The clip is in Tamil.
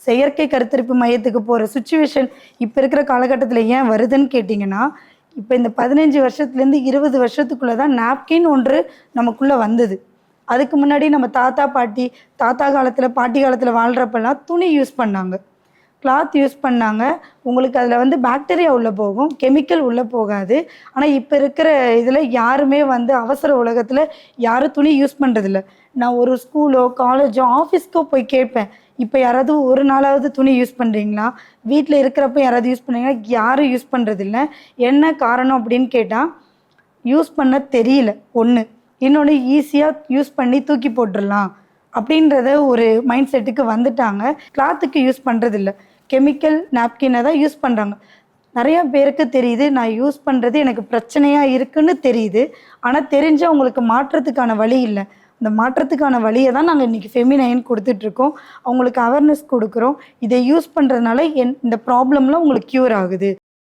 செயற்கை கருத்தரிப்பு மையத்துக்கு போகிற சுச்சுவேஷன் இப்போ இருக்கிற காலகட்டத்தில் ஏன் வருதுன்னு கேட்டிங்கன்னா, இப்போ இந்த 15 வருஷத்துலேருந்து 20 வருஷத்துக்குள்ளே தான் நாப்கின் ஒன்று நமக்குள்ளே வந்தது. அதுக்கு முன்னாடி நம்ம தாத்தா, பாட்டி, தாத்தா காலத்தில், பாட்டி காலத்தில் வாழ்கிறப்பெல்லாம் துணி யூஸ் பண்ணாங்க. கிளாத் யூஸ் பண்ணாங்க. உங்களுக்கு அதில் வந்து பாக்டீரியா உள்ளே போகும், கெமிக்கல் உள்ளே போகாது. ஆனால் இப்போ இருக்கிற இதில் யாருமே வந்து அவசர உலகத்தில் யாரும் துணி யூஸ் பண்ணுறதில்ல. நான் ஒரு ஸ்கூலோ, காலேஜோ, ஆஃபீஸ்க்கோ போய் கேட்பேன். இப்போ யாராவது ஒரு நாளாவது துணி யூஸ் பண்ணுறீங்களா? வீட்டில் இருக்கிறப்ப யாராவது யூஸ் பண்ணுறீங்களா? யாரும் யூஸ் பண்ணுறதில்ல. என்ன காரணம் அப்படின்னு கேட்டால், யூஸ் பண்ண தெரியல ஒன்று. இன்னொன்று ஈஸியாக யூஸ் பண்ணி தூக்கி போட்டுடலாம் அப்படின்றத ஒரு மைண்ட் செட்டுக்கு வந்துட்டாங்க. கிளாத்துக்கு யூஸ் பண்ணுறதில்ல. கெமிக்கல் நாப்கினை தான் யூஸ் பண்ணுறாங்க. நிறையா பேருக்கு தெரியுது, நான் யூஸ் பண்ணுறது எனக்கு பிரச்சனையாக இருக்குன்னு தெரியுது. ஆனால் தெரிஞ்சு அவங்களுக்கு மாற்றத்துக்கான வழி இல்லை. அந்த மாற்றத்துக்கான வழியை தான் நாங்கள் இன்றைக்கி ஃபெமினைன் கொடுத்துட்ருக்கோம். அவங்களுக்கு அவேர்னஸ் கொடுக்குறோம். இதை யூஸ் பண்ணுறதுனால இந்த ப்ராப்ளம்லாம் உங்களுக்கு க்யூர் ஆகுது.